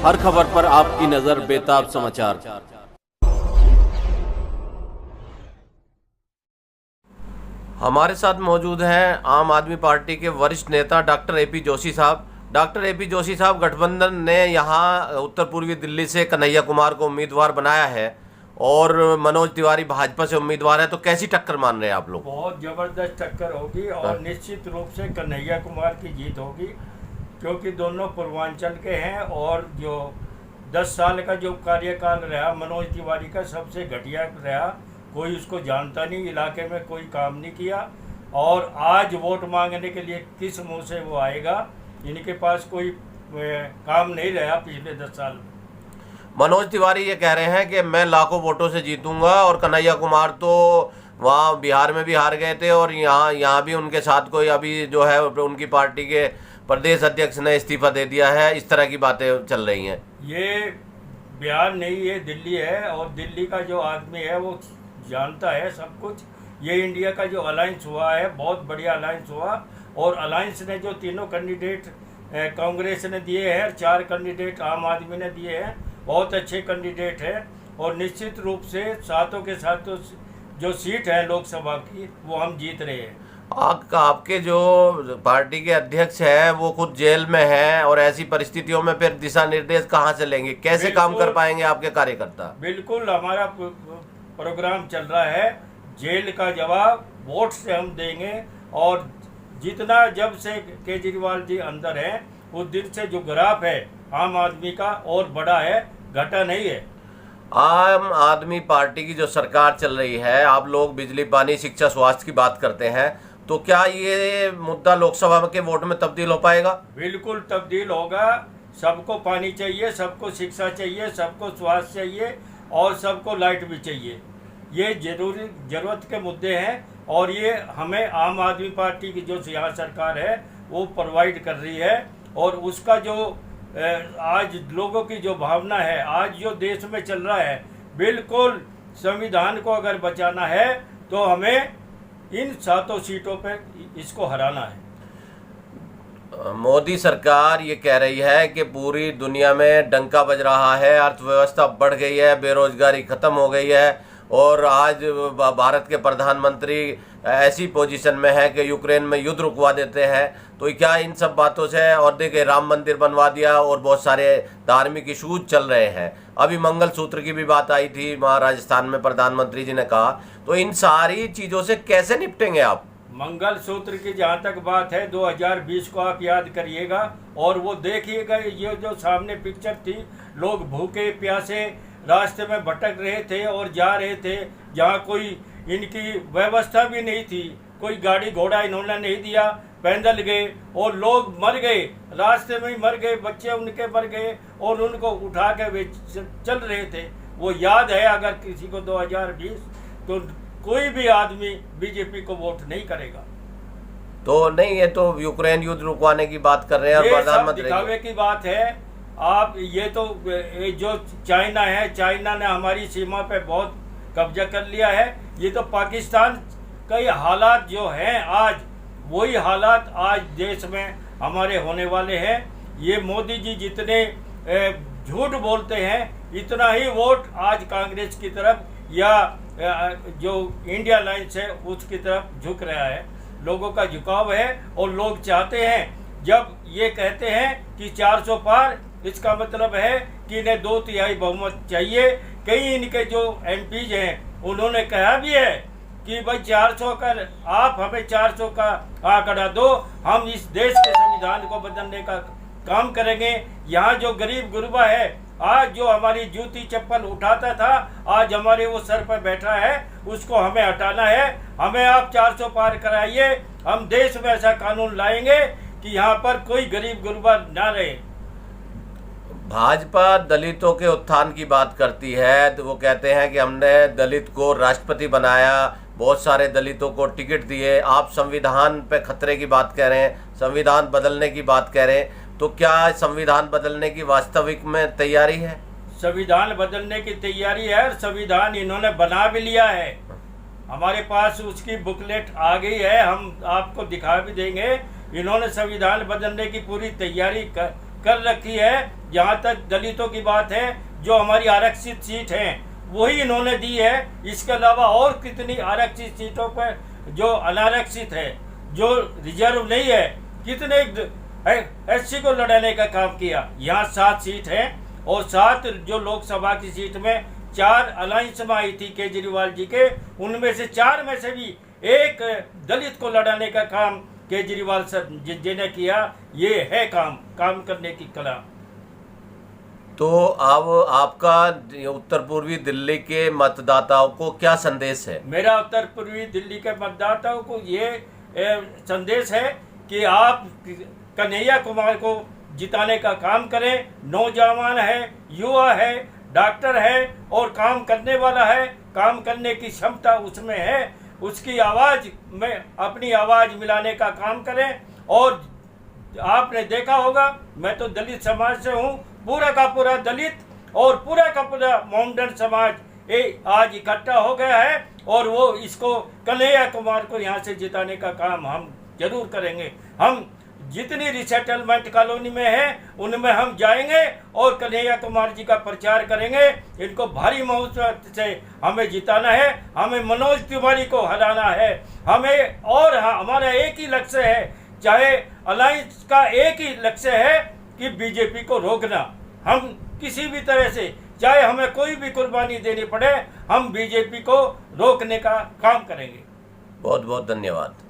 हर खबर पर आपकी नजर बेताब समाचार। हमारे साथ मौजूद हैं आम आदमी पार्टी के वरिष्ठ नेता डॉक्टर एपी जोशी साहब। डॉक्टर एपी जोशी साहब, गठबंधन ने यहाँ उत्तर पूर्वी दिल्ली से कन्हैया कुमार को उम्मीदवार बनाया है और मनोज तिवारी भाजपा से उम्मीदवार है, तो कैसी टक्कर मान रहे हैं आप लोग? बहुत जबरदस्त टक्कर होगी और निश्चित रूप से कन्हैया कुमार की जीत होगी, क्योंकि दोनों पूर्वांचल के हैं और जो 10 साल का जो कार्यकाल रहा मनोज तिवारी का सबसे घटिया रहा। कोई उसको जानता नहीं, इलाके में कोई काम नहीं किया और आज वोट मांगने के लिए किस मुंह से वो आएगा? इनके पास कोई काम नहीं रहा पिछले 10 साल में। मनोज तिवारी ये कह रहे हैं कि मैं लाखों वोटों से जीतूंगा और कन्हैया कुमार तो वहाँ बिहार में भी हार गए थे और यहाँ भी उनके साथ कोई अभी जो है उनकी पार्टी के प्रदेश अध्यक्ष ने इस्तीफा दे दिया है। इस तरह की बातें चल रही हैं। ये बिहार नहीं, ये दिल्ली है और दिल्ली का जो आदमी है वो जानता है सब कुछ। ये इंडिया का जो अलायंस हुआ है बहुत बढ़िया अलायंस हुआ और अलायंस ने जो 3 कैंडिडेट कांग्रेस ने दिए हैं, 4 कैंडिडेट आम आदमी ने दिए हैं, बहुत अच्छे कैंडिडेट हैं और निश्चित रूप से सातों के सातों जो सीट है लोकसभा की वो हम जीत रहे हैं। आपके जो पार्टी के अध्यक्ष हैं वो खुद जेल में हैं और ऐसी परिस्थितियों में फिर दिशा निर्देश कहाँ से लेंगे? कैसे काम कर पाएंगे आपके कार्यकर्ता? बिल्कुल, हमारा प्रोग्राम चल रहा है, जेल का जवाब वोट से हम देंगे और जितना जब से केजरीवाल जी अंदर हैं उस दिन से जो ग्राफ है आम आदमी का और बड़ा है, घटा नहीं है। आम आदमी पार्टी की जो सरकार चल रही है, आप लोग बिजली, पानी, शिक्षा, स्वास्थ्य की बात करते हैं, तो क्या ये मुद्दा लोकसभा के वोट में तब्दील हो पाएगा? बिल्कुल तब्दील होगा। सबको पानी चाहिए, सबको शिक्षा चाहिए, सबको स्वास्थ्य चाहिए और सबको लाइट भी चाहिए। ये जरूरत के मुद्दे हैं और ये हमें आम आदमी पार्टी की जो यहाँ सरकार है वो प्रोवाइड कर रही है और उसका जो आज लोगों की जो भावना है, आज जो देश में चल रहा है, बिल्कुल संविधान को अगर बचाना है तो हमें इन 7 सीटों पे इसको हराना है। मोदी सरकार ये कह रही है कि पूरी दुनिया में डंका बज रहा है, अर्थव्यवस्था बढ़ गई है, बेरोजगारी खत्म हो गई है और आज भारत के प्रधानमंत्री ऐसी पोजीशन में है कि यूक्रेन में युद्ध रुकवा देते हैं। तो क्या इन सब बातों से, और देखिए राम मंदिर बनवा दिया और बहुत सारे धार्मिक इशूज चल रहे हैं, अभी मंगलसूत्र की भी बात आई थी वहाँ राजस्थान में, प्रधानमंत्री जी ने कहा, तो इन सारी चीज़ों से कैसे निपटेंगे आप? मंगलसूत्र की जहाँ तक बात है 2020 को आप याद करिएगा और वो देखिएगा, ये जो सामने पिक्चर थी, लोग भूखे प्यासे रास्ते में भटक रहे थे और जा रहे थे जहाँ कोई इनकी व्यवस्था भी नहीं थी, कोई गाड़ी घोड़ा इन्होंने नहीं दिया, पैदल गए और लोग मर गए, रास्ते में ही मर गए, बच्चे उनके मर गए और उनको उठा के वे चल रहे थे। वो याद है अगर किसी को 2020, तो कोई भी आदमी बीजेपी को वोट नहीं करेगा। तो नहीं, ये तो यूक्रेन युद्ध रुकवाने की बात कर रहे हैं, प्रधानमंत्री दिखावे की बात है। आप ये तो जो चाइना है, चाइना ने हमारी सीमा पे बहुत कब्जा कर लिया है। ये तो पाकिस्तान कई हालात जो हैं आज, वही हालात आज देश में हमारे होने वाले हैं। ये मोदी जी जितने झूठ बोलते हैं इतना ही वोट आज कांग्रेस की तरफ या जो इंडिया अलायंस है उसकी तरफ झुक रहा है। लोगों का झुकाव है और लोग चाहते हैं, जब ये कहते हैं कि 400 पार, इसका मतलब है कि इन्हें 2/3 बहुमत चाहिए। कई इनके जो एमपीज हैं उन्होंने कहा भी है कि भाई 400 का, आप हमें 400 का आंकड़ा दो, हम इस देश के संविधान को बदलने का काम करेंगे। यहाँ जो गरीब गुरबा है, आज जो हमारी जूती चप्पल उठाता था, आज हमारे वो सर पर बैठा है, उसको हमें हटाना है। हमें आप 400 पार कराइए, हम देश में ऐसा कानून लाएंगे कि यहाँ पर कोई गरीब गुरबा ना रहे। भाजपा दलितों के उत्थान की बात करती है, तो वो कहते हैं कि हमने दलित को राष्ट्रपति बनाया, बहुत सारे दलितों को टिकट दिए। आप संविधान पे खतरे की बात कह रहे हैं, संविधान बदलने की बात कह रहे हैं, तो क्या संविधान बदलने की वास्तविक में तैयारी है? संविधान बदलने की तैयारी है, संविधान इन्होंने बना भी लिया है, हमारे पास उसकी बुकलेट आ गई है, हम आपको दिखा भी देंगे। इन्होंने संविधान बदलने की पूरी तैयारी कर रखी है। जहाँ तक दलितों की बात है, जो हमारी आरक्षित सीट है वही इन्होंने दी है। इसके अलावा और कितनी आरक्षित सीटों पर जो अनारक्षित है, जो रिजर्व नहीं है, कितने एससी को लड़ाने का काम किया। यहाँ 7 सीट है और 7 जो लोकसभा की सीट में 4 अलायंस में आई थी केजरीवाल जी के, उनमें से 4 में से भी एक दलित को लड़ाने का काम केजरीवाल सर जी ने किया। ये है काम करने की कला। तो अब आपका उत्तर पूर्वी दिल्ली के मतदाताओं को क्या संदेश है? मेरा उत्तर पूर्वी दिल्ली के मतदाताओं को ये संदेश है कि आप कन्हैया कुमार को जिताने का काम करें। नौजवान है, युवा है, डॉक्टर है और काम करने वाला है, काम करने की क्षमता उसमें है। उसकी आवाज़ में अपनी आवाज़ मिलाने का काम करें। और आपने देखा होगा, मैं तो दलित समाज से हूँ, पूरा का पूरा दलित और पूरा का पूरा मोमडन समाज आज इकट्ठा हो गया है और वो इसको कन्हैया कुमार को यहाँ से जिताने का काम हम जरूर करेंगे। हम जितनी रिसेटलमेंट कॉलोनी में है उनमें हम जाएंगे और कन्हैया कुमार जी का प्रचार करेंगे। इनको भारी बहुमत से हमें जिताना है, हमें मनोज तिवारी को हराना है, हमें और हमारा एक ही लक्ष्य है, चाहे अलायंस का एक ही लक्ष्य है कि बीजेपी को रोकना। हम किसी भी तरह से, चाहे हमें कोई भी कुर्बानी देनी पड़े, हम बीजेपी को रोकने का काम करेंगे। बहुत बहुत धन्यवाद।